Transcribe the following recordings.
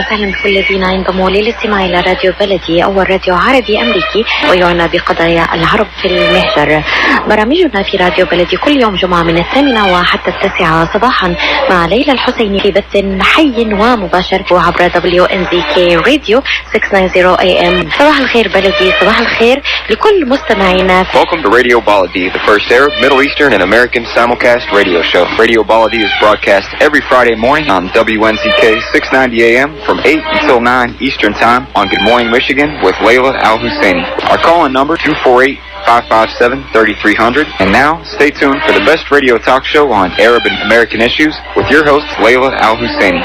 وسهلا بكل الذين ينضموا للاستماع إلى راديو بلدي أول راديو عربي أمريكي ويعنى بقضايا العرب في المهجر. برامجنا في راديو بلدي كل يوم جمعة من 8 وحتى 9 صباحا مع ليلى الحسيني في بث حي ومباشر عبر WNZK راديو 690 AM. صباح الخير بلدي، صباح الخير لكل مستمعينا. Welcome to Radio Baladi, the first Arab, Middle Eastern and American simulcast radio show. Radio Baladi is broadcast every Friday morning on WNZK 690 AM from 8 until 9 Eastern Time on Good Morning Michigan with Layla Al-Husseini. Our call-in number 248-557-3300. And now, stay tuned for the best radio talk show on Arab and American issues with your host, Layla Al-Husseini.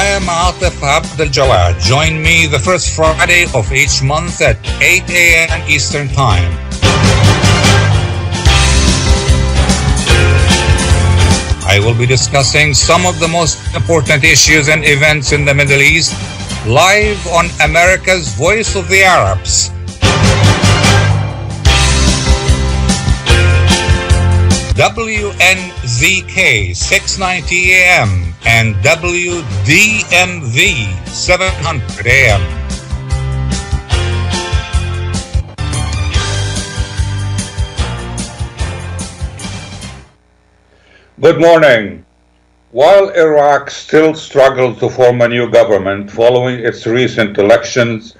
I am Atef Abdel Gawad. Join me the first Friday of each month at 8 a.m. Eastern Time. I will be discussing some of the most important issues and events in the Middle East live on America's Voice of the Arabs. WNZK 690 AM and WDMV 700 AM. Good morning. While Iraq still struggles to form a new government following its recent elections,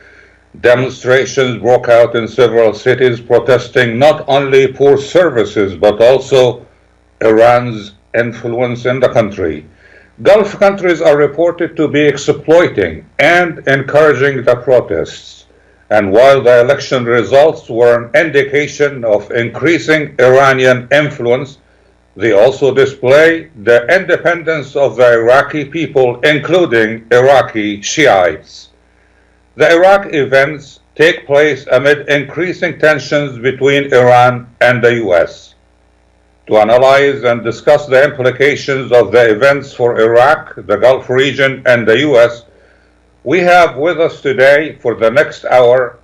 demonstrations broke out in several cities protesting not only poor services but also Iran's influence in the country. Gulf countries are reported to be exploiting and encouraging the protests. And while the election results were an indication of increasing Iranian influence, they also display the independence of the Iraqi people, including Iraqi Shiites. The Iraq events take place amid increasing tensions between Iran and the U.S. To analyze and discuss the implications of the events for Iraq, the Gulf region, and the U.S., we have with us today for the next hour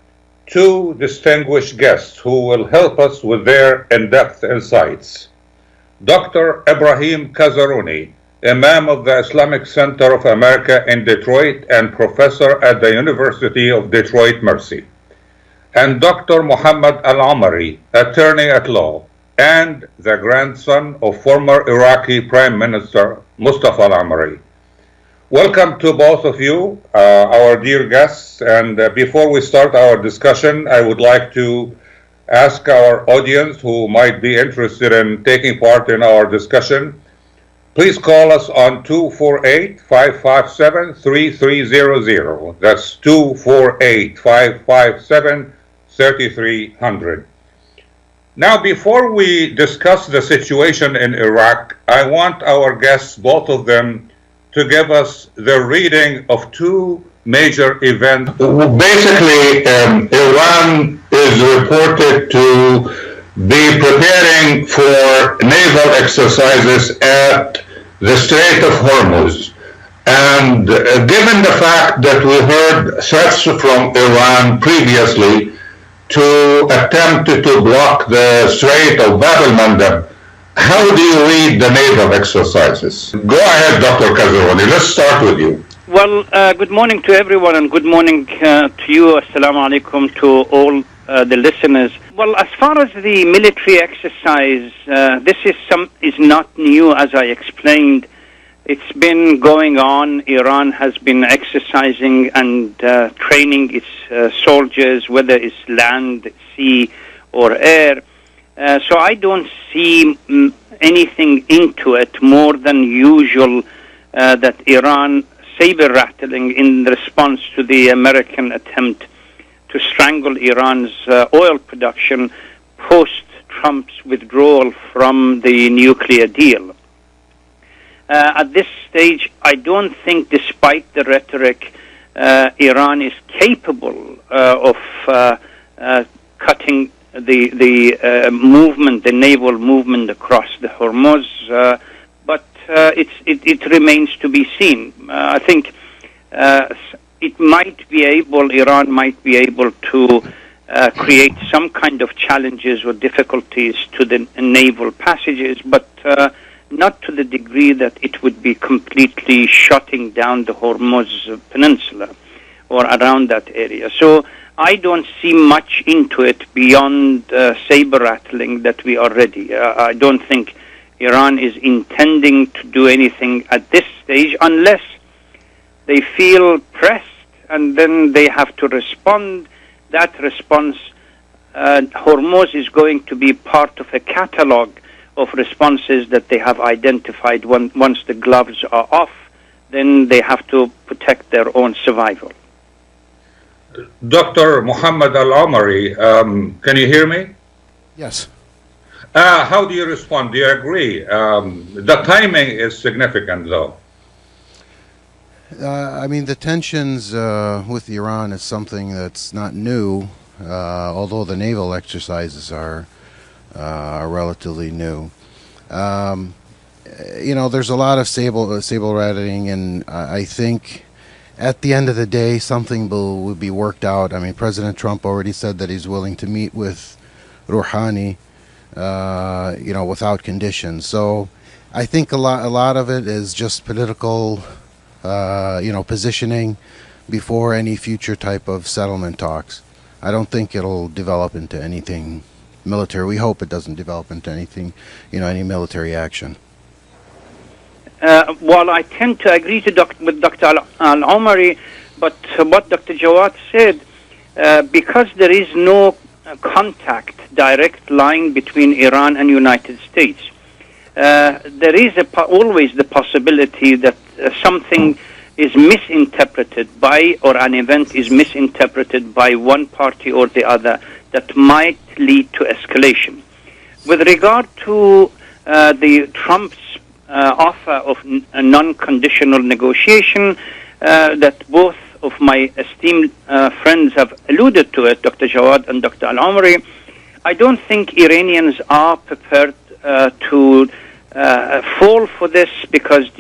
two distinguished guests who will help us with their in-depth insights. Dr. Ibrahim Kazerooni, Imam of the Islamic Center of America in Detroit and professor at the University of Detroit Mercy, and Dr. Mohammed Alomari, attorney at law and the grandson of former Iraqi Prime Minister Mustafa Alomari. Welcome to both of you, our dear guests, and before we start our discussion, I would like to ask our audience who might be interested in taking part in our discussion, please call us on 248-557-3300. That's 248-557-3300. Now, before we discuss the situation in Iraq, I want our guests, both of them, to give us the reading of two major events. Basically, Iran is reported to be preparing for naval exercises at the Strait of Hormuz. And given the fact that we heard threats from Iran previously to attempt to block the Strait of Bab el-Mandeb, how do you read the naval exercises? Go ahead, Dr. Kazerooni. Let's start with you. Well, good morning to everyone, and good morning to you. Assalamu alaikum to all the listeners. Well, as far as the military exercise, this is not new, as I explained. It's been going on. Iran has been exercising and training its soldiers, whether it's land, sea, or air. So I don't see anything into it more than usual that Iran saber-rattling in response to the American attempt to strangle Iran's oil production post-Trump's withdrawal from the nuclear deal. At this stage, I don't think, despite the rhetoric, Iran is capable of cutting the movement, the naval movement across the Hormuz, but it remains to be seen. I think Iran might be able to create some kind of challenges or difficulties to the naval passages, but not to the degree that it would be completely shutting down the Hormuz Peninsula or around that area. So I don't see much into it beyond saber-rattling that we are ready. I don't think Iran is intending to do anything at this stage unless they feel pressed and then they have to respond. That response, Hormuz is going to be part of a catalog of responses that they have identified. Once the gloves are off, then they have to protect their own survival. Dr. Mohammed Alomari, can you hear me? Yes. How do you respond? Do you agree? The timing is significant, though. I mean, the tensions with Iran is something that's not new, although the naval exercises are relatively new. You know, there's a lot of sable rattling, and I think at the end of the day, something will be worked out. I mean, President Trump already said that he's willing to meet with Rouhani, you know, without conditions. So I think a lot of it is just political, you know, positioning before any future type of settlement talks. I don't think it'll develop into anything military. We hope it doesn't develop into anything, you know, any military action. Well, I tend to agree with Dr. Al-Omari, but what Dr. Gawad said, because there is no contact, direct line between Iran and United States, there is always the possibility that something is misinterpreted by, or an event is misinterpreted by one party or the other that might lead to escalation. With regard to the Trump's offer of a non-conditional negotiation, that both of my esteemed friends have alluded to it, Dr. Gawad and Dr. Al-Omari, I don't think Iranians are prepared to fall for this, because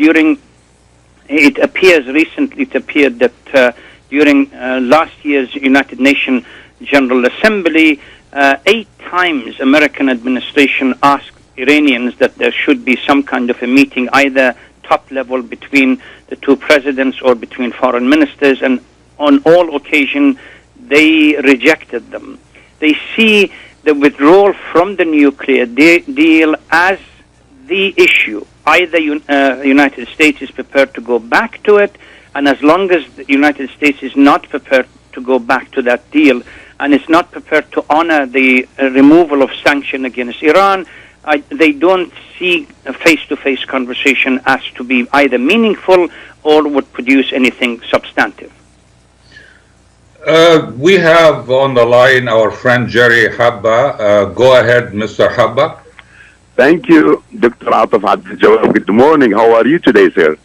recently it appeared that during last year's United Nations General Assembly, 8 times American administration asked Iranians that there should be some kind of a meeting, either top level between the two presidents or between foreign ministers, and on all occasions they rejected them. They see the withdrawal from the nuclear deal as the issue. Either United States is prepared to go back to it, and as long as the United States is not prepared to go back to that deal and is not prepared to honor the removal of sanction against Iran, they don't see a face-to-face conversation as to be either meaningful or would produce anything substantive. We have on the line our friend Jerry Habba. Go ahead, Mr. Habba. Thank you, Dr. Atef Abdel Gawad. Good morning. How are you today, sir?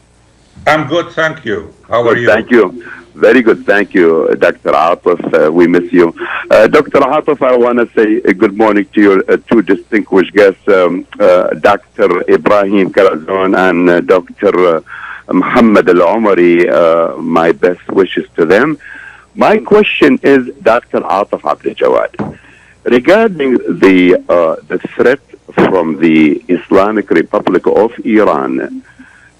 I'm good, thank you. How are you? Thank you. Very good. Thank you, Dr. Atef. We miss you. Dr. Atef, I want to say good morning to your two distinguished guests, Dr. Ibrahim Kazerooni and Dr. Mohammed Alomari. My best wishes to them. My question is, Dr. Atef Abdel Gawad, regarding the threat from the Islamic Republic of Iran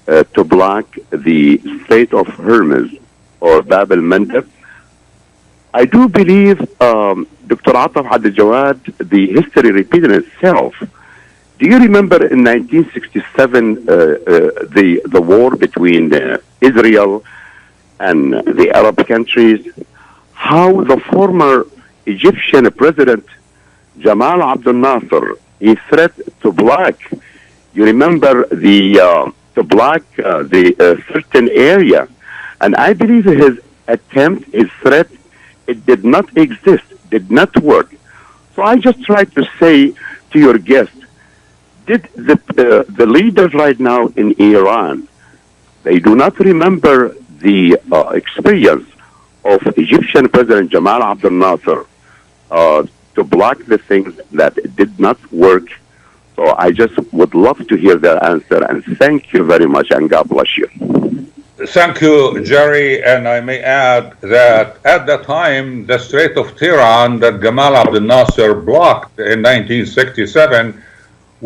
to block the Strait of Hormuz or Bab el-Mandeb, I do believe, Dr. Atef Abdel Gawad, the history repeated itself. Do you remember in 1967 the war between Israel and the Arab countries, how the former Egyptian president Jamal Abdel Nasser, he threatened to block, you remember, to block the certain area. And I believe his attempt, his threat, it did not exist, did not work. So I just try to say to your guest, did the leaders right now in Iran, they do not remember the experience of Egyptian President Jamal Abdel Nasser to to block the things that did not work. So I just would love to hear their answer, and thank you very much, and God bless you. Thank you, Jerry. And I may add that at the time, the Strait of Tehran that Gamal Abdel Nasser blocked in 1967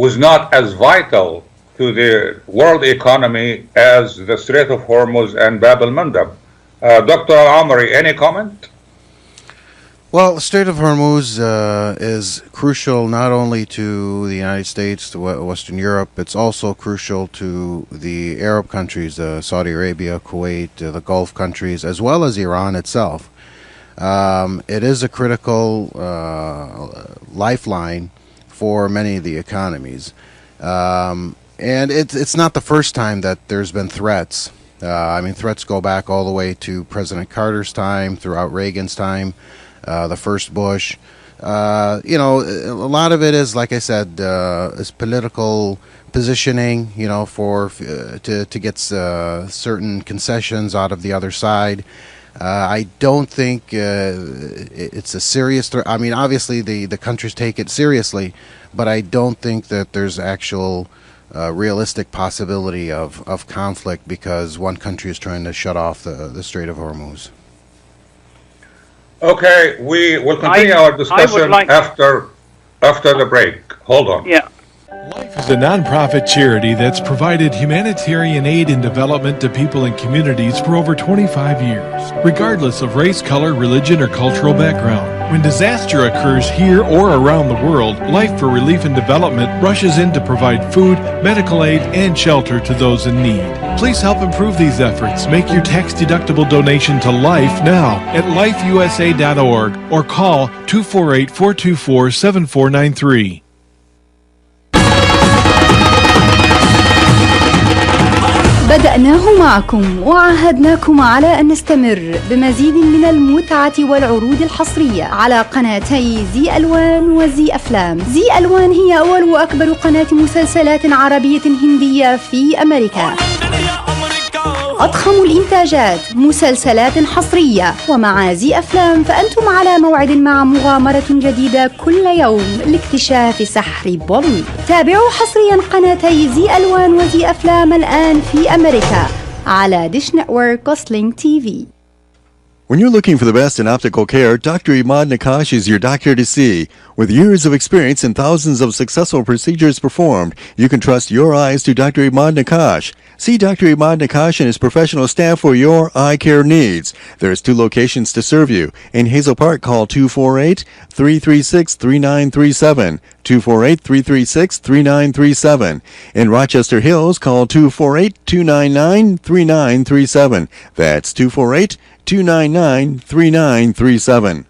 was not as vital to the world economy as the Strait of Hormuz and Bab el-Mandab. Dr. Alomari, any comment? Well, the Strait of Hormuz is crucial not only to the United States, to Western Europe, it's also crucial to the Arab countries, Saudi Arabia, Kuwait, the Gulf countries, as well as Iran itself. It is a critical lifeline for many of the economies. And it's not the first time that there's been threats. Threats go back all the way to President Carter's time, throughout Reagan's time. The first Bush, a lot of it is, like I said, is political positioning, to get certain concessions out of the other side. I don't think it's a serious threat. I mean, obviously the countries take it seriously, but I don't think that there's actual realistic possibility of conflict because one country is trying to shut off the Strait of Hormuz. Okay, we will continue our discussion after the break. Hold on. Yeah. Life is a nonprofit charity that's provided humanitarian aid and development to people and communities for over 25 years, regardless of race, color, religion, or cultural background. When disaster occurs here or around the world, Life for Relief and Development rushes in to provide food, medical aid, and shelter to those in need. Please help improve these efforts. Make your tax-deductible donation to Life now at lifeusa.org or call 248-424-7493. بدأناه معكم وعاهدناكم على أن نستمر بمزيد من المتعة والعروض الحصرية على قناتي زي ألوان وزي أفلام. زي ألوان هي أول وأكبر قناة مسلسلات عربية هندية في أمريكا. أضخم الإنتاجات، مسلسلات حصرية، ومع زي أفلام فأنتم على موعد مع مغامرة جديدة كل يوم لاكتشاف سحر بوليوود. تابعوا حصريا قناتي زي ألوان وزي أفلام الآن في أمريكا على ديش نتورك وسلينج تي في. When you're looking for the best in optical care, Dr. Imad Nakash is your doctor to see. With years of experience and thousands of successful procedures performed, you can trust your eyes to Dr. Imad Nakash. See Dr. Imad Nakash and his professional staff for your eye care needs. There's 2 locations to serve you. In Hazel Park, call 248-336-3937. 248-336-3937. In Rochester Hills, call 248-299-3937. That's 248-299-3937.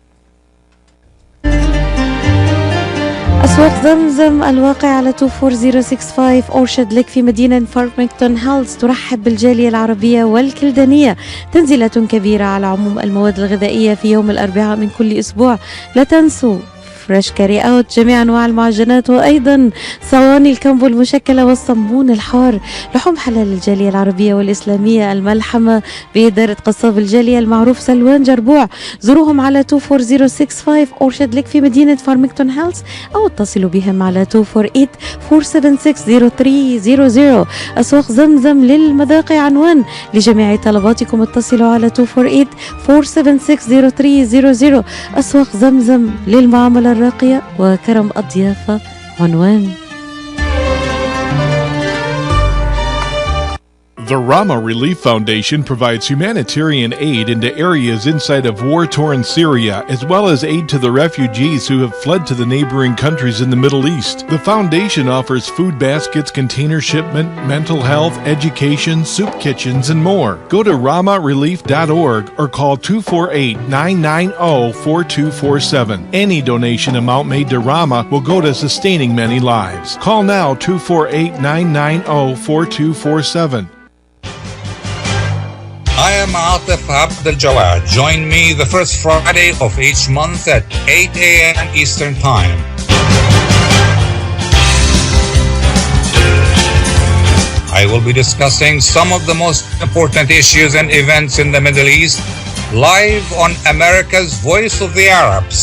أسواق زمزم الواقع على 24065 أورشد لك في مدينة فارمington هيلز ترحب بالجالية العربية والكلدانية. تنزيلات كبيرة على عموم المواد الغذائية في يوم الأربعاء من كل أسبوع. لا تنسوا فريش كاري اوت، جميع انواع المعجنات، وايضا صواني الكمبو المشكله والصمون الحار. لحوم حلال الجاليه العربيه والاسلاميه، الملحمه باداره قصاب الجاليه المعروف سلوان جربوع. زوروهم على 24065 اورشد لك في مدينه فارمington هيلز او اتصلوا بهم على 248-476-0300. اسواق زمزم للمذاق عنوان لجميع طلباتكم. اتصلوا على 248-476-0300. اسواق زمزم للمعامله الراقية وكرم الضيافة عنوان. The Rama Relief Foundation provides humanitarian aid into areas inside of war-torn Syria, as well as aid to the refugees who have fled to the neighboring countries in the Middle East. The foundation offers food baskets, container shipment, mental health, education, soup kitchens, and more. Go to ramarelief.org or call 248-990-4247. Any donation amount made to Rama will go to sustaining many lives. Call now 248-990-4247. I am Atef Abdel Gawad. Join me the first Friday of each month at 8 a.m. Eastern Time. I will be discussing some of the most important issues and events in the Middle East live on America's Voice of the Arabs.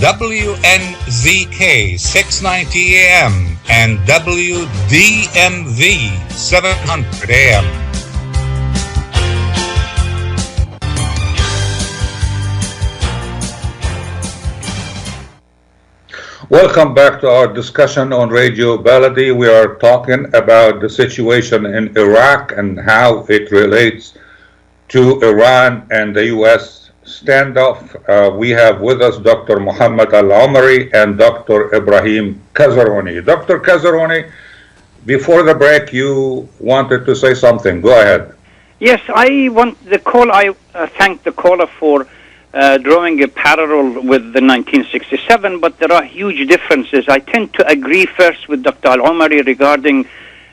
WNZK 690 AM and WDMV 700 AM. Welcome back to our discussion on Radio Baladi. We are talking about the situation in Iraq and how it relates to Iran and the U.S. standoff. We have with us Dr. Mohammed Alomari and Dr. Ibrahim Kazerooni. Dr. Kazerooni, before the break, you wanted to say something. Go ahead. Yes, I thank the caller for drawing a parallel with the 1967, but there are huge differences. I tend to agree first with Dr. Alomari regarding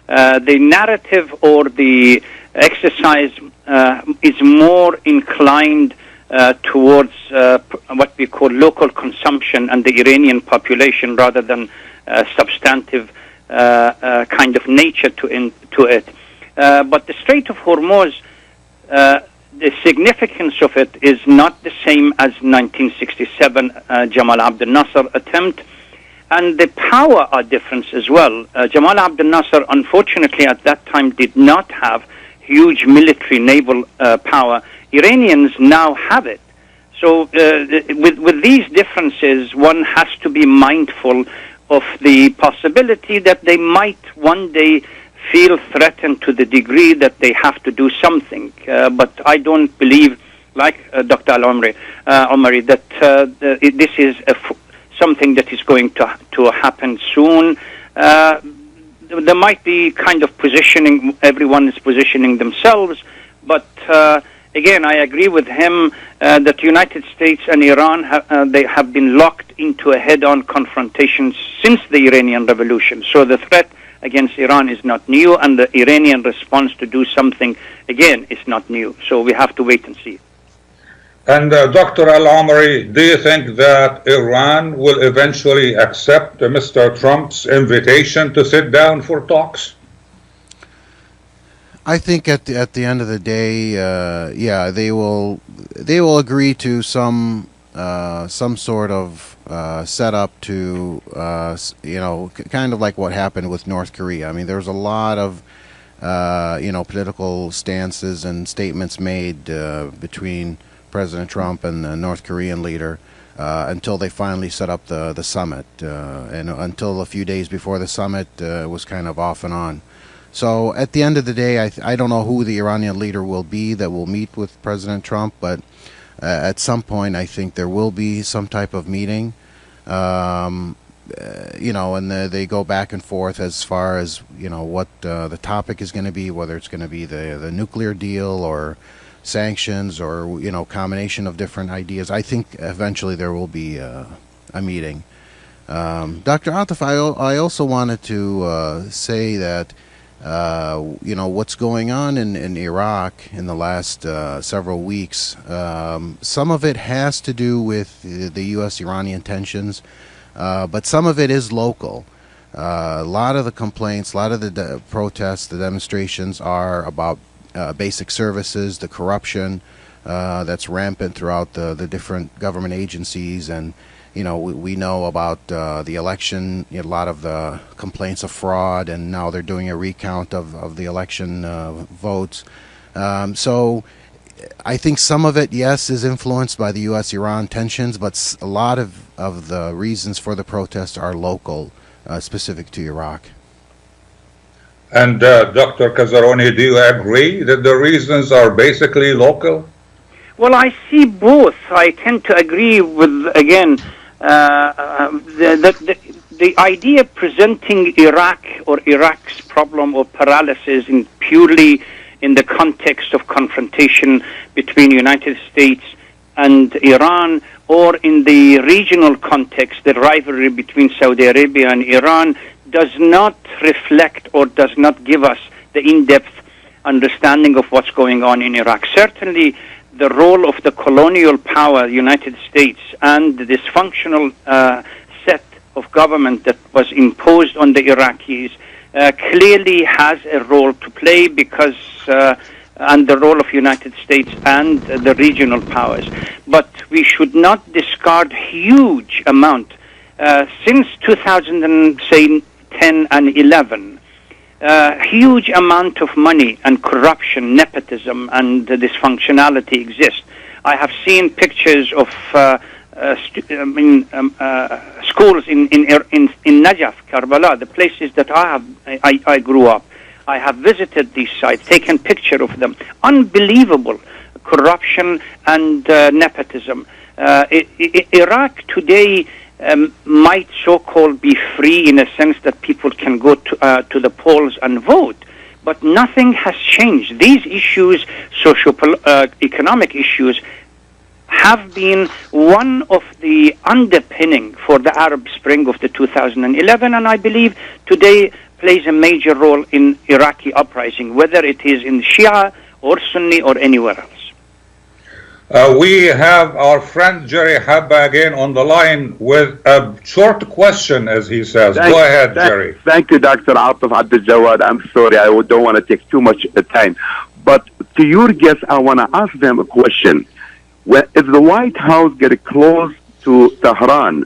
the narrative or the exercise is more inclined towards what we call local consumption and the Iranian population rather than substantive kind of nature to it. But the Strait of Hormuz, the significance of it is not the same as 1967 Jamal Abdel Nasser attempt, and the power are different as well. Jamal Abdel Nasser, unfortunately, at that time did not have huge military naval power. Iranians now have it. So with these differences, one has to be mindful of the possibility that they might one day feel threatened to the degree that they have to do something. But I don't believe, like Dr. Alomari, that this is something that is going to happen soon. There might be kind of positioning, everyone is positioning themselves, but again, I agree with him that the United States and Iran, they have been locked into a head-on confrontation since the Iranian Revolution. So the threat against Iran is not new, and the Iranian response to do something, again, is not new. So we have to wait and see. And Dr. Alomari, do you think that Iran will eventually accept Mr. Trump's invitation to sit down for talks? I think at the end of the day, yeah, they will agree to some sort of setup to kind of like what happened with North Korea. I mean, there's a lot of political stances and statements made between President Trump and the North Korean leader until they finally set up the summit, and until a few days before the summit was kind of off and on. So at the end of the day, I don't know who the Iranian leader will be that will meet with President Trump, but at some point I think there will be some type of meeting, and they go back and forth as far as what the topic is going to be, whether it's going to be the nuclear deal or sanctions or combination of different ideas. I think eventually there will be a meeting. Dr. Atef, I also wanted to say that what's going on in Iraq in the last several weeks, some of it has to do with the U.S.-Iranian tensions, but some of it is local. A lot of the complaints, a lot of the protests, the demonstrations are about basic services, the corruption that's rampant throughout the different government agencies, and we know about the election, a lot of the complaints of fraud, and now they're doing a recount of the election votes. So I think some of it, yes, is influenced by the U.S.-Iran tensions, but a lot of the reasons for the protests are local, specific to Iraq. And Dr. Kazerooni, do you agree that the reasons are basically local? Well, I see both. I tend to agree with, again, the idea presenting Iraq or Iraq's problem or paralysis purely in the context of confrontation between the United States and Iran, or in the regional context, the rivalry between Saudi Arabia and Iran, does not reflect or does not give us the in-depth understanding of what's going on in Iraq. Certainly, the role of the colonial power, United States, and the dysfunctional set of government that was imposed on the Iraqis clearly has a role to play, because and the role of United States and the regional powers. But we should not discard huge amount. Since 2010 and 11, huge amount of money and corruption, nepotism, and dysfunctionality exist. I have seen pictures of schools in Najaf, Karbala, the places that I grew up. I have visited these sites, taken picture of them. Unbelievable corruption and nepotism. Iraq today might so-called be free in a sense that people can go to the polls and vote, but nothing has changed. These issues, socio-economic issues, have been one of the underpinning for the Arab Spring of the 2011, and I believe today plays a major role in Iraqi uprising, whether it is in Shia or Sunni or anywhere else. We have our friend Jerry Habba again on the line with a short question, as he says. Go ahead, Jerry. Thank you, Dr. Atef Abdel Gawad. I'm sorry, I don't want to take too much time. But to your guests, I want to ask them a question. If the White House gets close to Tehran,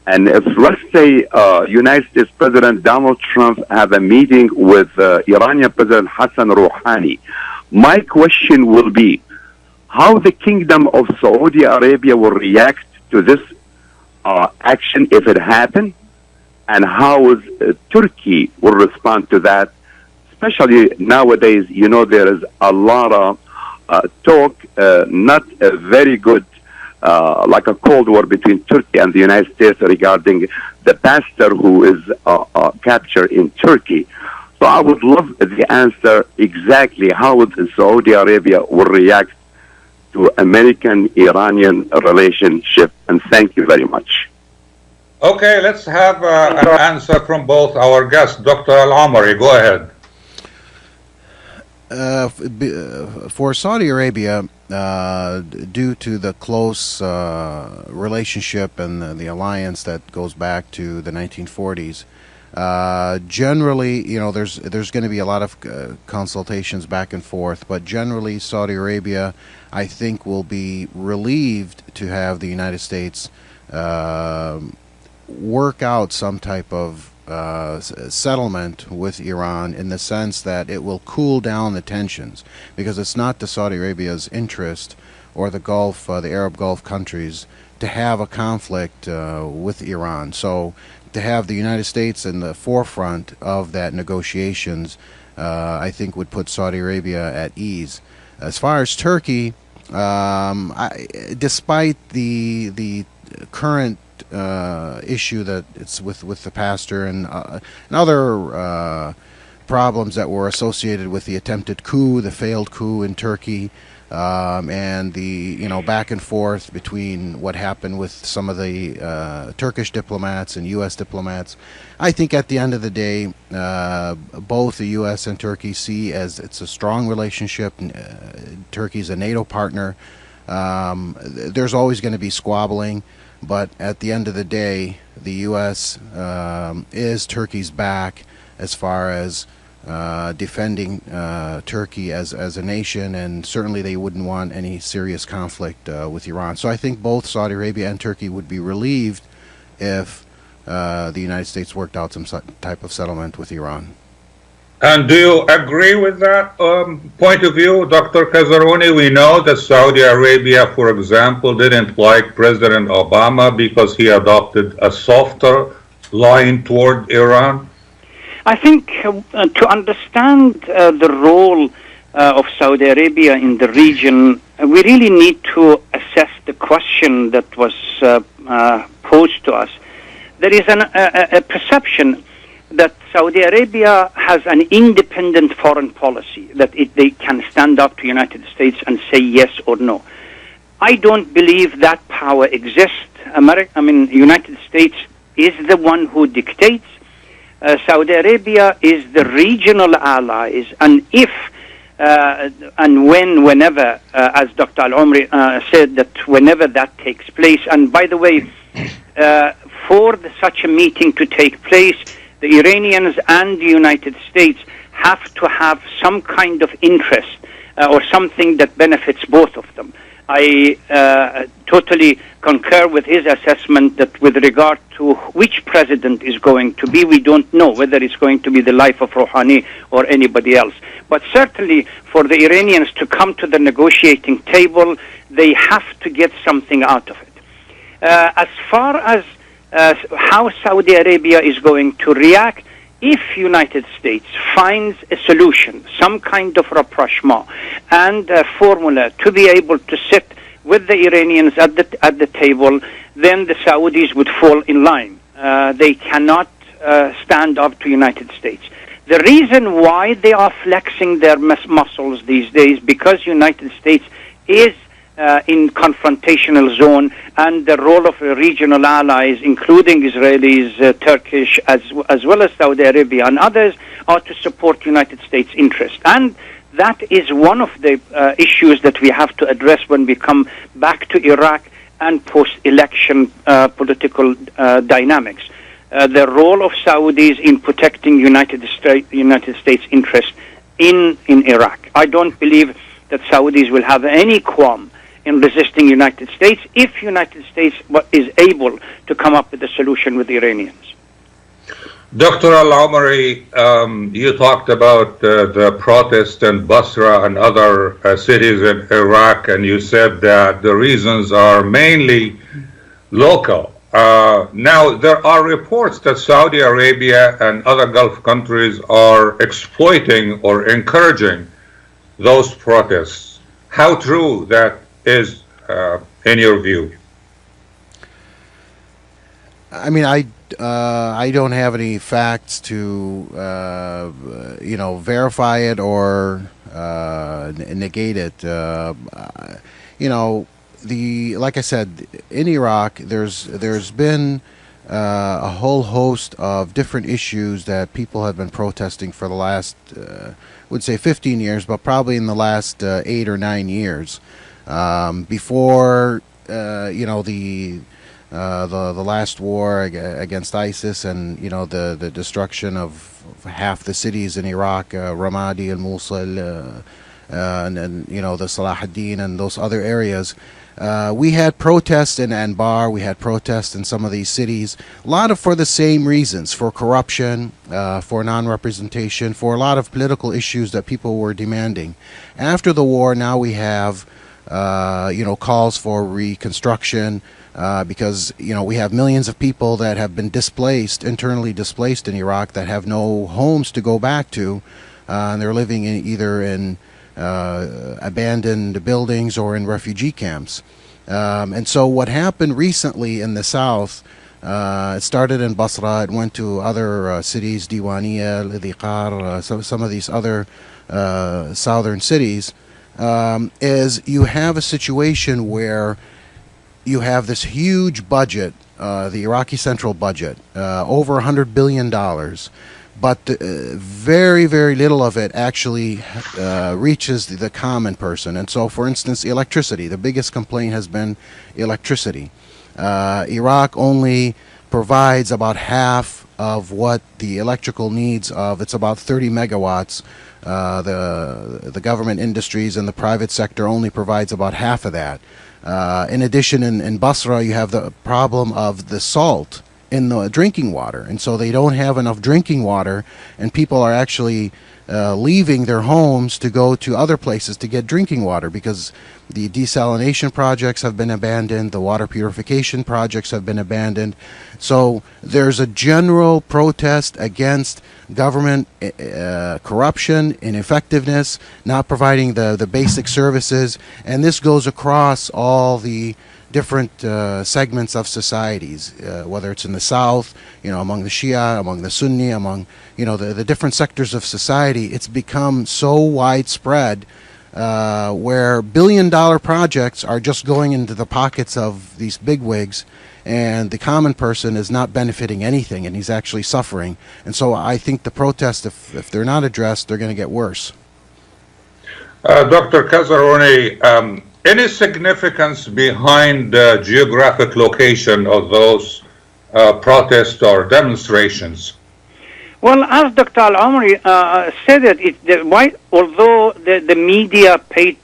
and if, let's say, United States President Donald Trump have a meeting with Iranian President Hassan Rouhani, my question will be, how the Kingdom of Saudi Arabia will react to this action if it happens, and how Turkey will respond to that, especially nowadays. There is a lot of talk, not a very good, like a Cold War between Turkey and the United States regarding the pastor who is captured in Turkey. So I would love the answer exactly how Saudi Arabia will react to American-Iranian relationship, and thank you very much. Okay, let's have an answer from both our guests. Dr. Alomari, go ahead. For Saudi Arabia, due to the close relationship and the alliance that goes back to the 1940s, generally, there's going to be a lot of consultations back and forth, but generally Saudi Arabia, I think, will be relieved to have the United States work out some type of settlement with Iran, in the sense that it will cool down the tensions, because it's not to Saudi Arabia's interest or the Gulf, the Arab Gulf countries, to have a conflict with Iran. So to have the United States in the forefront of that negotiations, I think would put Saudi Arabia at ease. As far as Turkey, despite the current issue that it's with the pastor and other problems that were associated with the attempted coup, the failed coup in Turkey, and the back and forth between what happened with some of the Turkish diplomats and U.S. diplomats, I think at the end of the day, both the U.S. and Turkey see as it's a strong relationship. Turkey's a NATO partner. There's always going to be squabbling, but at the end of the day, the U.S. is Turkey's back as far as defending Turkey as a nation, and certainly they wouldn't want any serious conflict with Iran. So I think both Saudi Arabia and Turkey would be relieved if the United States worked out some type of settlement with Iran. And do you agree with that point of view, Dr. Kazerooni? We know that Saudi Arabia, for example, didn't like President Obama because he adopted a softer line toward Iran. I think to understand the role of Saudi Arabia in the region, we really need to assess the question that was posed to us. There is a perception that Saudi Arabia has an independent foreign policy, that they can stand up to United States and say yes or no. I don't believe that power exists. United States is the one who dictates. Saudi Arabia is the regional allies, and if and whenever, as Dr. Alomari said, that whenever that takes place, and by the way, for such a meeting to take place, the Iranians and the United States have to have some kind of interest or something that benefits both of them. I totally concur with his assessment that with regard to which president is going to be, we don't know whether it's going to be the life of Rouhani or anybody else. But certainly for the Iranians to come to the negotiating table, they have to get something out of it. As far as how Saudi Arabia is going to react, if United States finds a solution, some kind of rapprochement and a formula to be able to sit with the Iranians at the table, then the Saudis would fall in line. They cannot stand up to United States. The reason why they are flexing their muscles these days, because United States is in confrontational zone, and the role of regional allies, including Israelis, Turkish, as well as Saudi Arabia and others, are to support United States interests. And that is one of the issues that we have to address when we come back to Iraq and post-election political dynamics. The role of Saudis in protecting United States interests in Iraq. I don't believe that Saudis will have any qualm in resisting United States if United States is able to come up with a solution with the Iranians. Dr. Alomari, you talked about the protest in Basra and other cities in Iraq, and you said that the reasons are mainly local. Now, there are reports that Saudi Arabia and other Gulf countries are exploiting or encouraging those protests. How true that is in your view? I mean, I don't have any facts to verify it or negate it. Like I said, in Iraq, there's been a whole host of different issues that people have been protesting for the last, would say 15 years, but probably in the last 8 or 9 years. Before the last war against ISIS and the destruction of half the cities in Iraq, Ramadi and Mosul, and the Salah ad-Din and those other areas. We had protests in Anbar, we had protests in some of these cities, a lot of for the same reasons, for corruption, for non-representation, for a lot of political issues that people were demanding. After the war, now we have calls for reconstruction, because we have millions of people that have been internally displaced in Iraq, that have no homes to go back to, and they're living either in abandoned buildings or in refugee camps. And so what happened recently in the south, it started in Basra, it went to other cities, Diwaniyah, Lidhiqar, some of these other southern cities, is you have a situation where you have this huge budget, the Iraqi central budget, over $100 billion, but very, very little of it actually reaches the common person. And so, for instance, electricity, the biggest complaint has been electricity. Iraq only provides about half of what the electrical needs of, it's about 30 megawatts. The government industries and the private sector only provides about half of that. In addition, in Basra, you have the problem of the salt in the drinking water, and so they don't have enough drinking water, and people are actually leaving their homes to go to other places to get drinking water because the desalination projects have been abandoned, the water purification projects have been abandoned. So there's a general protest against government corruption, ineffectiveness, not providing the basic services, and this goes across all the different segments of societies, whether it's in the south, among the Shia, among the Sunni, among the different sectors of society. It's become so widespread where billion-dollar projects are just going into the pockets of these bigwigs, and the common person is not benefiting anything, and he's actually suffering. And so I think the protests, if they're not addressed, they're going to get worse. Dr. Kazerooni, any significance behind the geographic location of those protests or demonstrations? Well, as Dr. Alomari said, although the media paid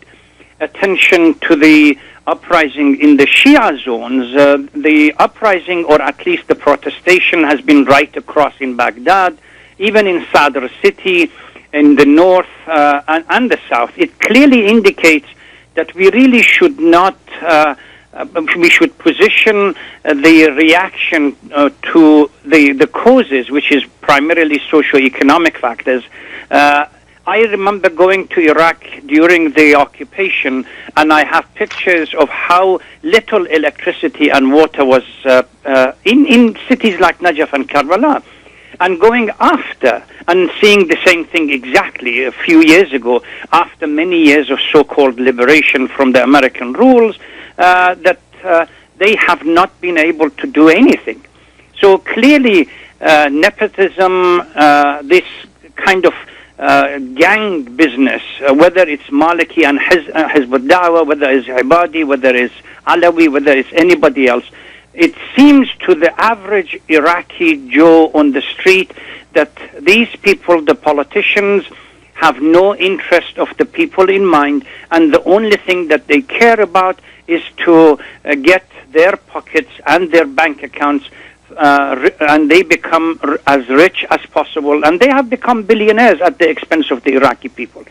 attention to the uprising in the Shia zones, the uprising, or at least the protestation, has been right across in Baghdad, even in Sadr city, in the north and the south. It clearly indicates that we really should not, we should position the reaction to the causes, which is primarily socio-economic factors. I remember going to Iraq during the occupation, and I have pictures of how little electricity and water was in cities like Najaf and Karbala. And going after and seeing the same thing exactly a few years ago, after many years of so-called liberation from the American rules, that they have not been able to do anything. So clearly, nepotism, this kind of gang business, whether it's Maliki and Hizb al-Da'wah, whether it's Ibadi, whether it's Alawi, whether it's anybody else, it seems to the average Iraqi Joe on the street that these people, the politicians, have no interest of the people in mind, and the only thing that they care about is to get their pockets and their bank accounts, and they become as rich as possible, and they have become billionaires at the expense of the Iraqi people.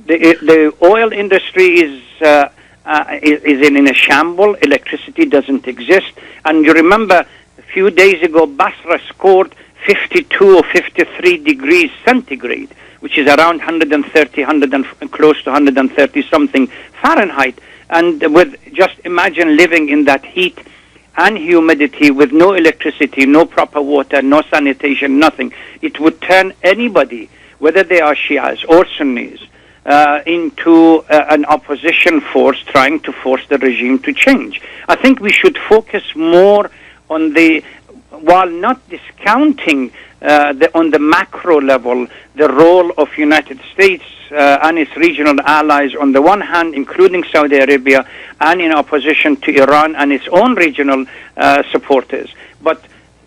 The oil industry is in a shamble. Electricity doesn't exist, and you remember a few days ago Basra scored 52 or 53 degrees centigrade, which is around 130, close to 130 something Fahrenheit. And with, just imagine living in that heat and humidity with no electricity, no proper water, no sanitation, nothing. It would turn anybody, whether they are Shias or Sunnis, into an opposition force trying to force the regime to change. I think we should focus more on while not discounting on the macro level, the role of United States and its regional allies on the one hand, including Saudi Arabia, and in opposition to Iran and its own regional supporters. But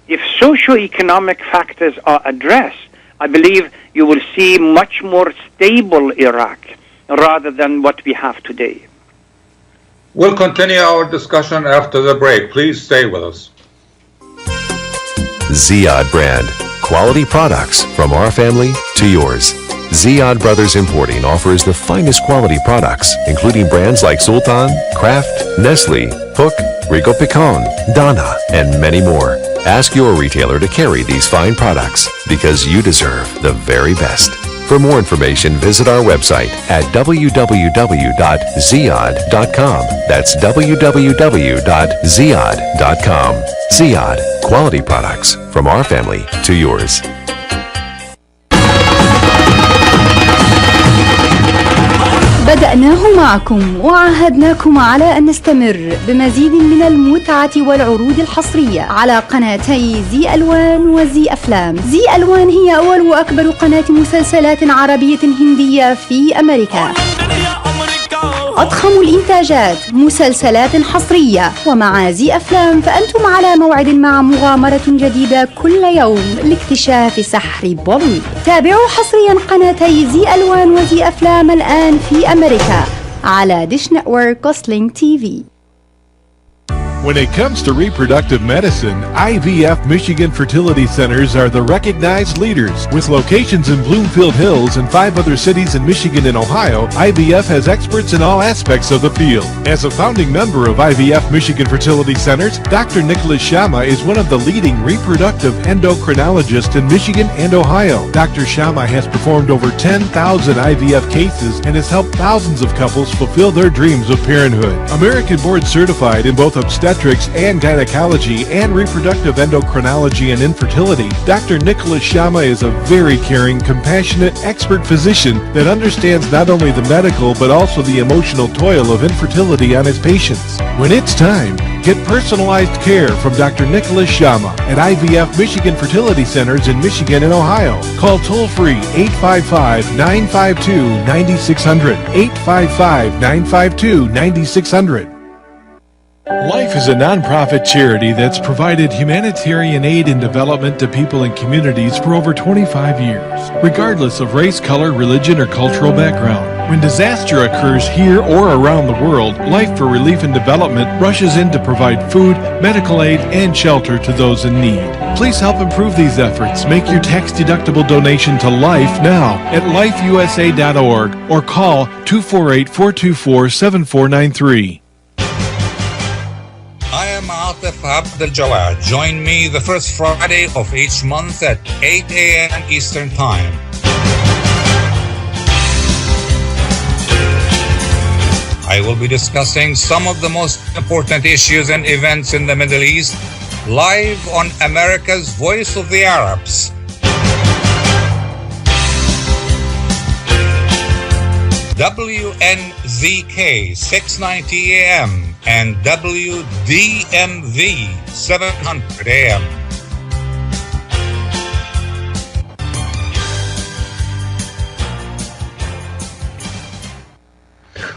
if socio-economic factors are addressed, I believe you will see much more stable Iraq rather than what we have today. We'll continue our discussion after the break. Please stay with us. Ziyad brand. Quality products from our family to yours. Ziyad Brothers Importing offers the finest quality products, including brands like Sultan, Kraft, Nestle, Hook, Rico Picon, Donna, and many more. Ask your retailer to carry these fine products because you deserve the very best. For more information, visit our website at www.ziyad.com. That's www.ziyad.com. Ziyad, quality products from our family to yours. بدأناه معكم وعاهدناكم على أن نستمر بمزيد من المتعة والعروض الحصرية على قناتي زي ألوان وزي أفلام. زي ألوان هي أول وأكبر قناة مسلسلات عربية هندية في أمريكا. أضخم الإنتاجات، مسلسلات حصرية، ومع زي أفلام فأنتم على موعد مع مغامرة جديدة كل يوم لاكتشاف سحر بوليوود. تابعوا حصريا قناتي زي ألوان وزي أفلام الآن في أمريكا على ديش نتورك وسلينج تي في. When it comes to reproductive medicine, IVF Michigan Fertility Centers are the recognized leaders. With locations in Bloomfield Hills and 5 other cities in Michigan and Ohio, IVF has experts in all aspects of the field. As a founding member of IVF Michigan Fertility Centers, Dr. Nicholas Shama is one of the leading reproductive endocrinologists in Michigan and Ohio. Dr. Shama has performed over 10,000 IVF cases and has helped thousands of couples fulfill their dreams of parenthood. American board certified in both obstetrics and gynecology and reproductive endocrinology and infertility, Dr. Nicholas Shama is a very caring, compassionate, expert physician that understands not only the medical but also the emotional toil of infertility on his patients. When it's time, get personalized care from Dr. Nicholas Shama at IVF Michigan Fertility Centers in Michigan and Ohio. Call toll-free 855-952-9600, 855-952-9600. Life is a nonprofit charity that's provided humanitarian aid and development to people and communities for over 25 years, regardless of race, color, religion, or cultural background. When disaster occurs here or around the world, Life for Relief and Development rushes in to provide food, medical aid, and shelter to those in need. Please help improve these efforts. Make your tax-deductible donation to Life now at lifeusa.org or call 248-424-7493. I am Atef Abdel Gawad. Join me the first Friday of each month at 8 a.m. Eastern Time. I will be discussing some of the most important issues and events in the Middle East live on America's Voice of the Arabs. WNZK 690 AM and WDMV 700 AM.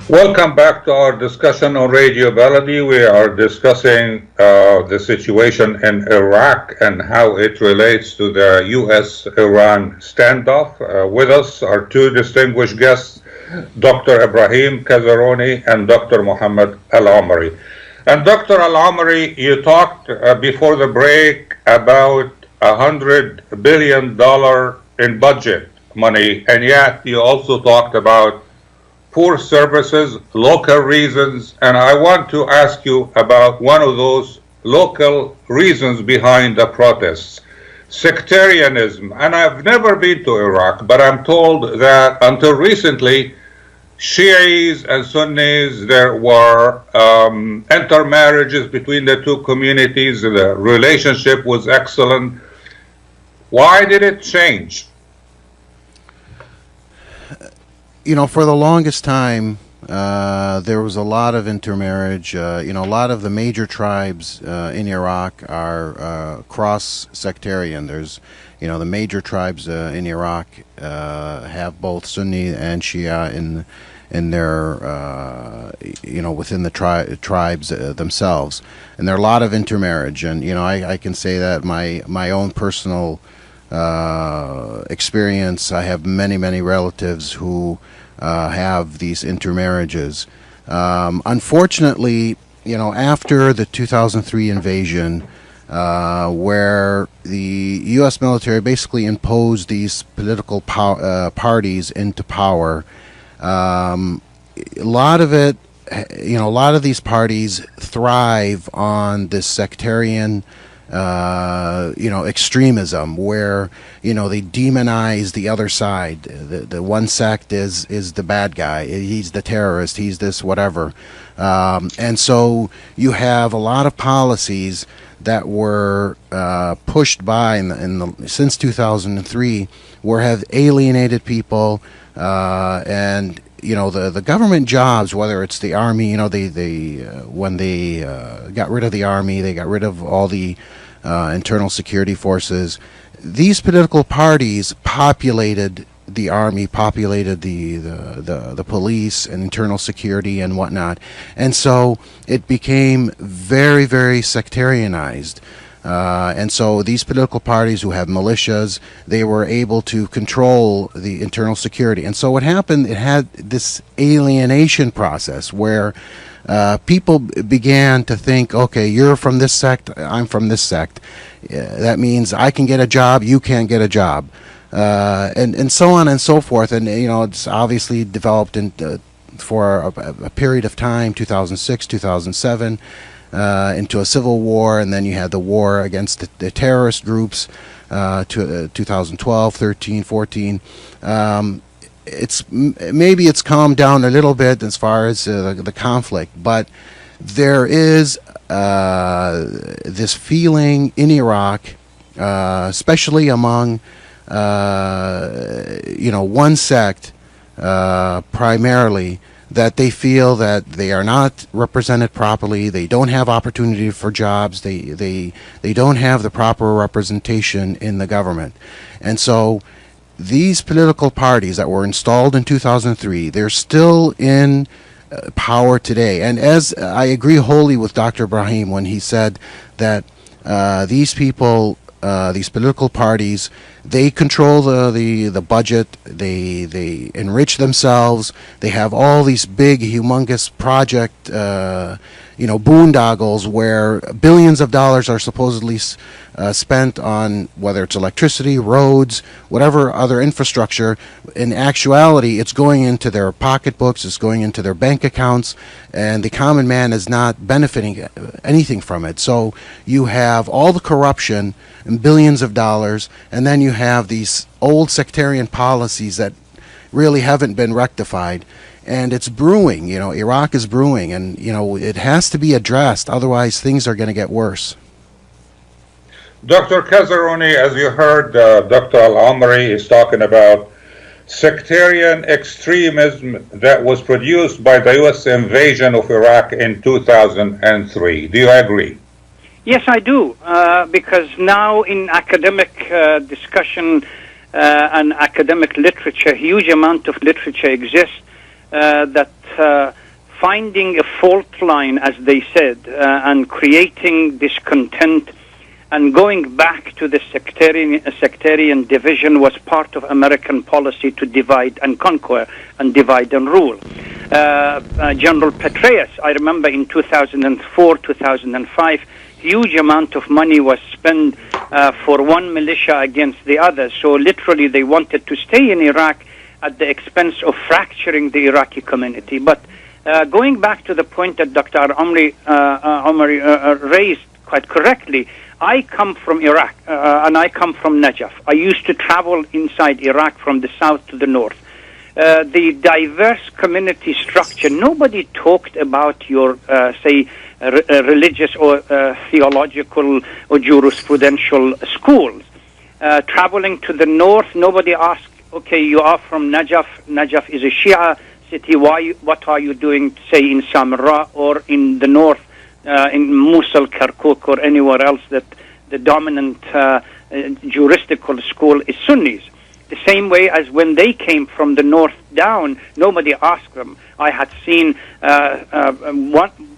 Welcome back to our discussion on Radio Baladi. We are discussing the situation in Iraq and how it relates to the U.S.-Iran standoff. With us are two distinguished guests, Dr. Ibrahim Kazerooni and Dr. Mohammed Alomari. And Dr. Alomari, you talked before the break about $100 billion in budget money, and yet you also talked about poor services, local reasons, and I want to ask you about one of those local reasons behind the protests, sectarianism. And I've never been to Iraq, but I'm told that until recently, Shi'is and Sunnis, there were intermarriages between the two communities. The relationship was excellent. Why did it change? You know, for the longest time, there was a lot of intermarriage. A lot of the major tribes in Iraq are cross-sectarian. There's, the major tribes in Iraq have both Sunni and Shia in their, within the tribes themselves. And there are a lot of intermarriage. And, I can say that my own personal experience, I have many relatives who have these intermarriages. Unfortunately, after the 2003 invasion, where the U.S. military basically imposed these political parties into power, a lot of these parties thrive on this sectarian extremism, where they demonize the other side. The one sect is the bad guy. He's the terrorist. He's this whatever. And so you have a lot of policies that were pushed by since 2003, where have alienated people, and the government jobs, whether it's the army, when they got rid of the army, they got rid of all the internal security forces. These political parties populated the army, populated the police and internal security and whatnot, and so it became very sectarianized. And so these political parties who have militias, they were able to control the internal security. And so what happened, it had this alienation process where people began to think, okay, you're from this sect, I'm from this sect. That means I can get a job, you can't get a job. And so on and so forth. And, it's obviously developed for a period of time, 2006, 2007, into a civil war, and then you had the war against the terrorist groups, 2012, 13, 14. Maybe it's calmed down a little bit as far as the conflict, but there is this feeling in Iraq, especially among one sect primarily, that they feel that they are not represented properly. They don't have opportunity for jobs. They don't have the proper representation in the government. And so these political parties that were installed in 2003, they're still in power today. And as I agree wholly with Dr. Ibrahim when he said that these people, these political parties, they control the budget, they enrich themselves, they have all these big, humongous project, boondoggles where billions of dollars are supposedly spent on whether it's electricity, roads, whatever other infrastructure. In actuality, it's going into their pocketbooks, it's going into their bank accounts, and the common man is not benefiting anything from it. So you have all the corruption and billions of dollars, and then you have these old sectarian policies that really haven't been rectified. And it's brewing, Iraq is brewing, and, it has to be addressed. Otherwise, things are going to get worse. Dr. Kazerooni, as you heard, Dr. Alomari is talking about sectarian extremism that was produced by the U.S. invasion of Iraq in 2003. Do you agree? Yes, I do, because now in academic discussion and academic literature, huge amount of literature exists that finding a fault line, as they said, and creating discontent and going back to the sectarian division was part of American policy to divide and conquer and divide and rule. General Petraeus, I remember in 2004, 2005, huge amount of money was spent for one militia against the other. So literally they wanted to stay in Iraq at the expense of fracturing the Iraqi community. But going back to the point that Dr. Omari raised quite correctly, I come from Iraq and I come from Najaf. I used to travel inside Iraq from the south to the north. The diverse community structure, nobody talked about your, religious or theological or jurisprudential schools. Traveling to the north, nobody asked, okay, you are from Najaf. Najaf is a Shia city. What are you doing, say, in Samarra or in the north, in Mosul, Kirkuk, or anywhere else that the dominant juridical school is Sunnis? The same way as when they came from the north down, nobody asked them. I had seen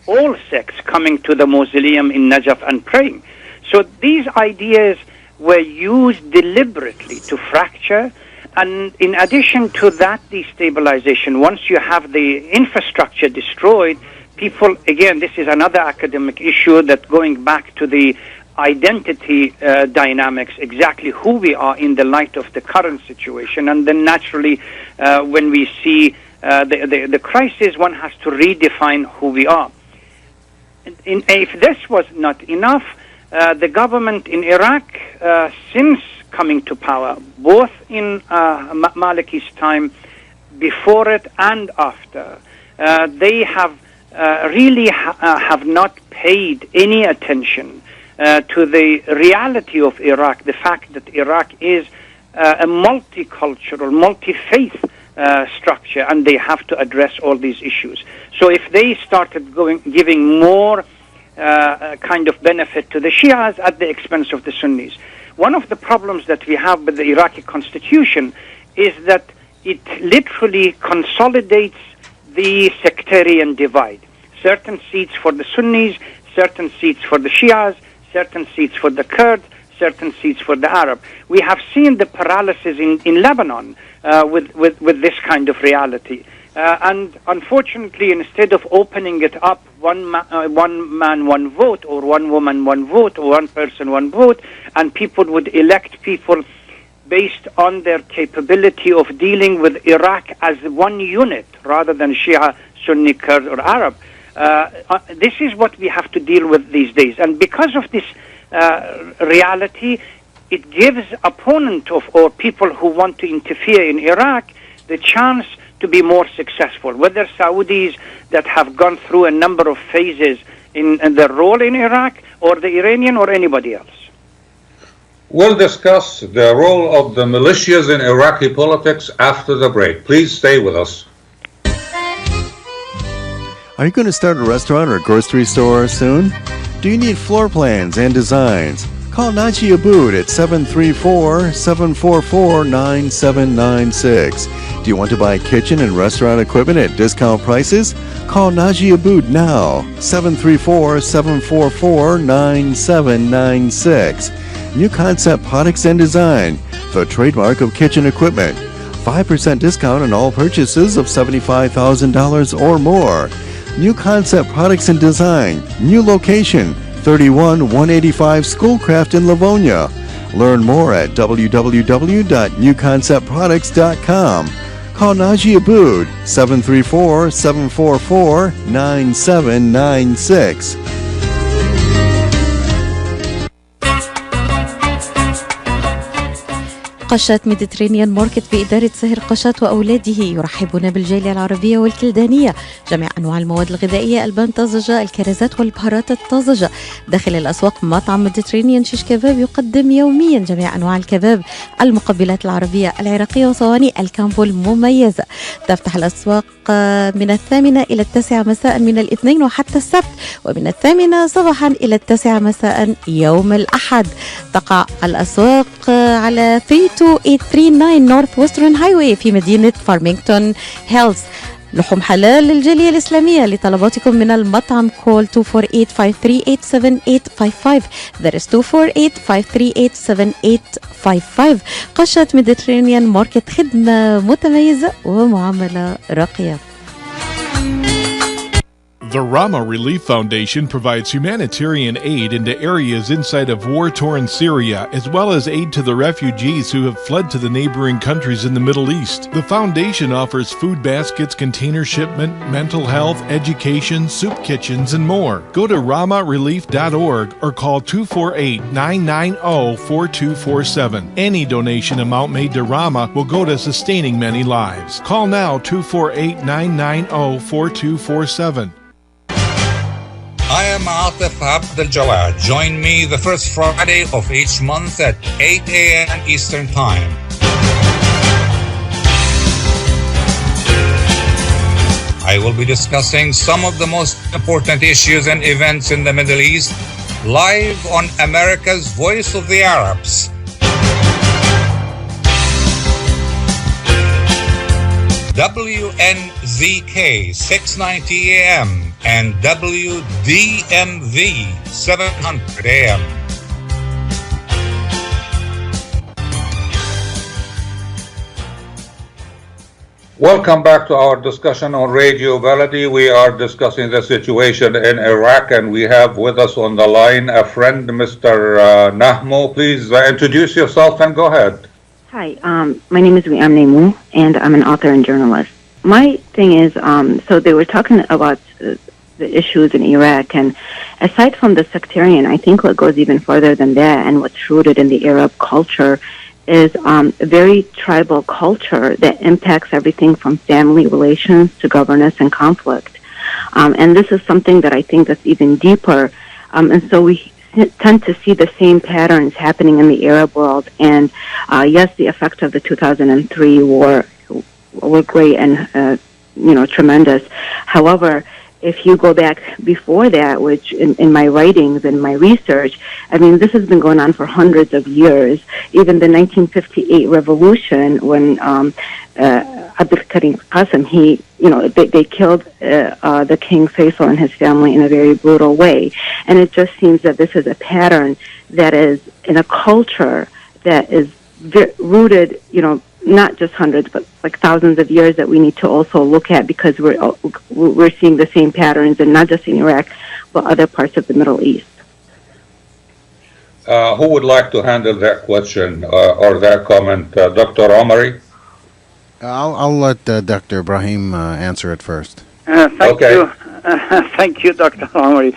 all sects coming to the mausoleum in Najaf and praying. So these ideas were used deliberately to fracture. And in addition to that destabilization, once you have the infrastructure destroyed, people, again, this is another academic issue that going back to the identity dynamics, exactly who we are in the light of the current situation. And then naturally, when we see the crisis, one has to redefine who we are. If this was not enough, the government in Iraq, since coming to power, both in Maliki's time, before it and after, they have really have not paid any attention to the reality of Iraq, the fact that Iraq is a multicultural, multi-faith structure, and they have to address all these issues. So if they started giving more kind of benefit to the Shias at the expense of the Sunnis, one of the problems that we have with the Iraqi constitution is that it literally consolidates the sectarian divide. Certain seats for the Sunnis, certain seats for the Shias, certain seats for the Kurds, certain seats for the Arab. We have seen the paralysis in Lebanon with this kind of reality. And unfortunately, instead of opening it up, one man, one vote, or one woman, one vote, or one person, one vote, and people would elect people based on their capability of dealing with Iraq as one unit rather than Shia, Sunni, Kurd, or Arab. This is what we have to deal with these days. And because of this reality, it gives opponent of or people who want to interfere in Iraq the chance to be more successful, whether Saudis that have gone through a number of phases in their role in Iraq, or the Iranian, or anybody else. We'll discuss the role of the militias in Iraqi politics after the break. Please stay with us. Are you going to start a restaurant or a grocery store soon? Do you need floor plans and designs? Call Naji Abood at 734-744-9796. Do Do you want to buy kitchen and restaurant equipment at discount prices? Call Naji Abood now, 734-744-9796. New Concept Products and Design, the trademark of kitchen equipment. 5% discount on all purchases of $75,000 or more. New Concept Products and Design, new location, 31185 Schoolcraft in Livonia. Learn more at www.newconceptproducts.com. Call Naji Abood, 734-744-9796. قشات ميديترينيان ماركت بإدارة سهر قشات وأولاده يرحبون بالجالية العربية والكلدانية. جميع أنواع المواد الغذائية، البان طازجة، الكرزات والبهارات الطازجة. داخل الأسواق مطعم ميديترينيان شيش كباب يقدم يوميا جميع أنواع الكباب، المقبلات العربية العراقية وصواني الكامبو المميزة. تفتح الأسواق من 8 إلى 9 مساء من الاثنين وحتى السبت، ومن 8 صباحا إلى 9 مساء يوم الأحد. تقع الأسواق على 32839 نورث ويسترن هايوي في مدينة فارمينغتون هيلز. لحوم حلال للجالية الإسلامية. لطلباتكم من المطعم كول 248-538-7855. That is 248-538-7855. قشة ميديترينيان ماركت، خدمة متميزة ومعاملة راقية. The Rama Relief Foundation provides humanitarian aid into areas inside of war-torn Syria, as well as aid to the refugees who have fled to the neighboring countries in the Middle East. The foundation offers food baskets, container shipment, mental health, education, soup kitchens, and more. Go to ramarelief.org or call 248-990-4247. Any donation amount made to Rama will go to sustaining many lives. Call now 248-990-4247. I am Atef Abdel Gawad. Join me the first Friday of each month at 8 a.m. Eastern Time. I will be discussing some of the most important issues and events in the Middle East live on America's Voice of the Arabs. WNZK 690 AM and WDMV 700 AM. Welcome back to our discussion on Radio Baladi. We are discussing the situation in Iraq, and we have with us on the line a friend, Mr. Nahmo. Please introduce yourself and go ahead. Hi, my name is Imam, and I'm an author and journalist. My thing is, so they were talking about the issues in Iraq, and aside from the sectarian, I think what goes even further than that, and what's rooted in the Arab culture, is a very tribal culture that impacts everything from family relations to governance and conflict. And this is something that I think that's even deeper. And so we tend to see the same patterns happening in the Arab world. And yes, the effect of the 2003 war were great and tremendous. However, if you go back before that, which in my writings and my research, I mean, this has been going on for hundreds of years. Even the 1958 revolution, when Abdul Karim Qasim, they killed the King Faisal and his family in a very brutal way. And it just seems that this is a pattern that is in a culture that is rooted, not just hundreds, but like thousands of years that we need to also look at, because we're seeing the same patterns, and not just in Iraq, but other parts of the Middle East. Who would like to handle that question or that comment? Dr. Omari? I'll let Dr. Ibrahim answer it first. Thank you. Thank you, Dr. Omari.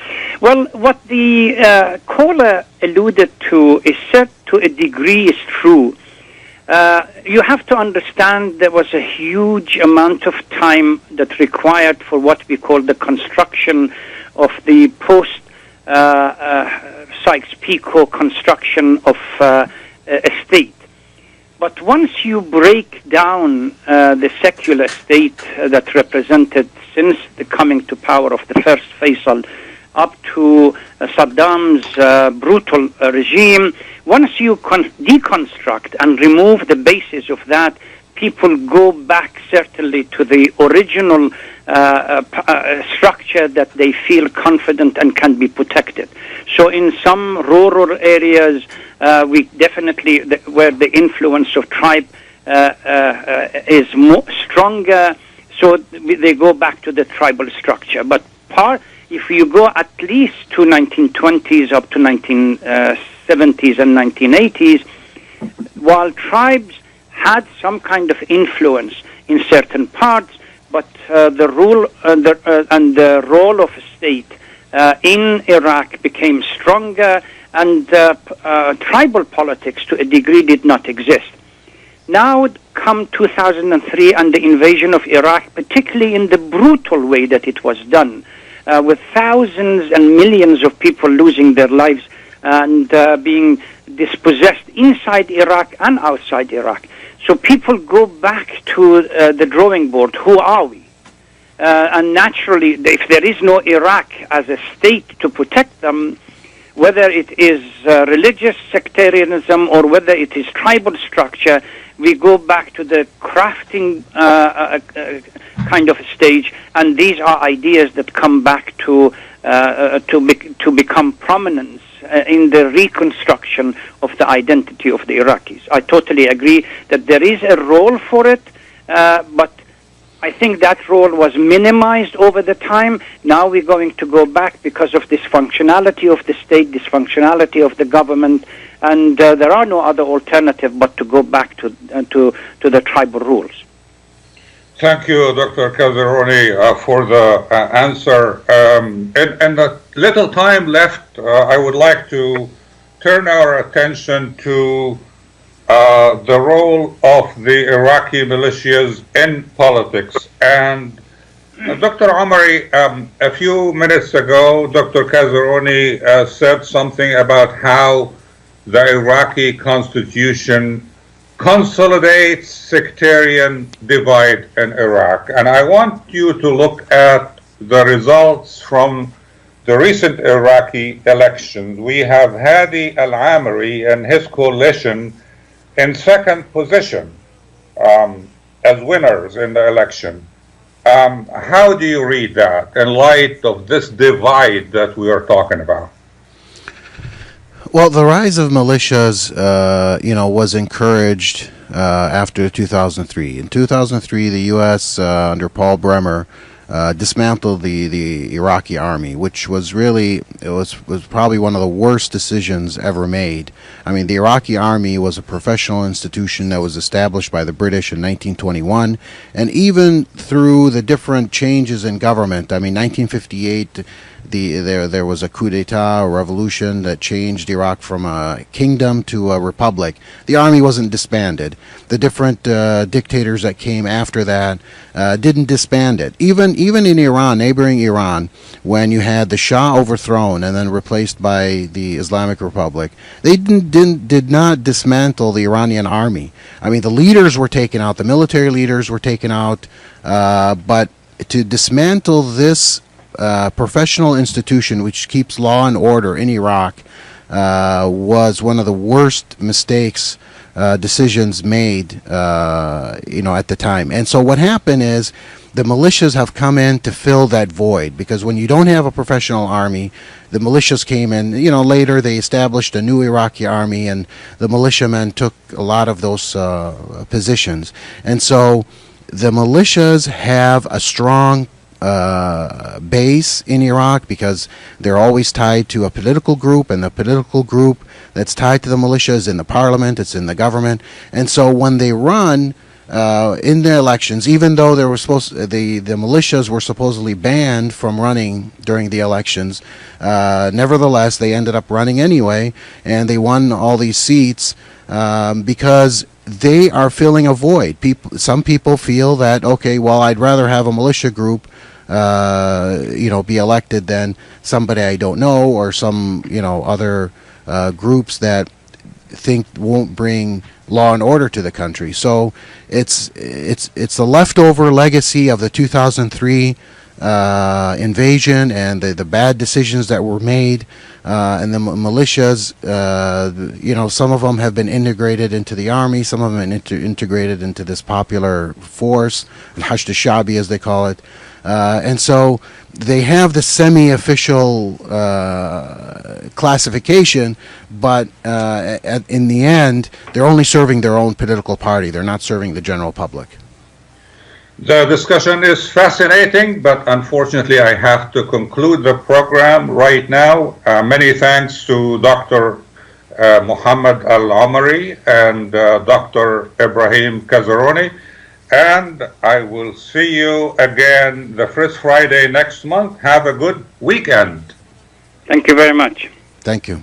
Well, what the caller alluded to is said to a degree is true. You have to understand there was a huge amount of time that required for what we call the construction of the post-Sykes-Picot construction of a state. But once you break down the secular state that represented since the coming to power of the first Faisal up to Saddam's brutal regime, once you deconstruct and remove the basis of that people go back certainly to the original structure that they feel confident and can be protected. So in some rural areas, we definitely, where the influence of tribe is stronger, so they go back to the tribal structure. But if you go at least to 1920s up to 1970s and 1980s, while tribes had some kind of influence in certain parts, but the rule and the role of a state in Iraq became stronger, and tribal politics to a degree did not exist. Now come 2003 and the invasion of Iraq, particularly in the brutal way that it was done, with thousands and millions of people losing their lives and being dispossessed inside Iraq and outside Iraq. So people go back to the drawing board. Who are we? And naturally, if there is no Iraq as a state to protect them, whether it is religious sectarianism or whether it is tribal structure, we go back to the crafting kind of stage, and these are ideas that come back to become prominent in the reconstruction of the identity of the Iraqis. I totally agree that there is a role for it, but I think that role was minimized over the time. Now we're going to go back because of dysfunctionality of the state, dysfunctionality of the government, and there are no other alternative but to go back to the tribal rules. Thank you, Dr. Kazerooni, for the answer. In the little time left, I would like to turn our attention to the role of the Iraqi militias in politics. And Dr. Omari, a few minutes ago, Dr. Kazerooni said something about how the Iraqi constitution consolidates sectarian divide in Iraq. And I want you to look at the results from the recent Iraqi elections. We have Hadi al-Amiri and his coalition in second position as winners in the election. How do you read that in light of this divide that we are talking about? Well, the rise of militias, was encouraged after 2003. In 2003, the U.S. Under Paul Bremer dismantled the Iraqi army, which was really was probably one of the worst decisions ever made. I mean, the Iraqi army was a professional institution that was established by the British in 1921, and even through the different changes in government, I mean, 1958. There was a coup d'etat, a revolution that changed Iraq from a kingdom to a republic. The army wasn't disbanded. The different dictators that came after that didn't disband it. Even in Iran, neighboring Iran, when you had the Shah overthrown and then replaced by the Islamic Republic, they did not dismantle the Iranian army. I mean, the leaders were taken out, the military leaders were taken out, but to dismantle this professional institution which keeps law and order in Iraq was one of the worst decisions made at the time. And so what happened is the militias have come in to fill that void, because when you don't have a professional army, the militias came in. Later they established a new Iraqi army, and the militiamen took a lot of those positions. And so the militias have a strong base in Iraq because they're always tied to a political group, and the political group that's tied to the militia is in the parliament, it's in the government. And so when they run in the elections, even though they were the militias were supposedly banned from running during the elections, nevertheless they ended up running anyway, and they won all these seats because they are filling a void. Some people feel that, okay, well, I'd rather have a militia group be elected than somebody I don't know, or some other groups that think won't bring law and order to the country. So it's the leftover legacy of the 2003 invasion and the bad decisions that were made and the militias, some of them have been integrated into the army, some of them have been integrated into this popular force, al-Hashd al-Shabi as they call it. And so they have the semi-official classification, but in the end, they're only serving their own political party. They're not serving the general public. The discussion is fascinating, but unfortunately I have to conclude the program right now. Many thanks to Dr. Mohammed Alomari and Dr. Ibrahim Kazerooni. And I will see you again the first Friday next month. Have a good weekend. Thank you very much. Thank you.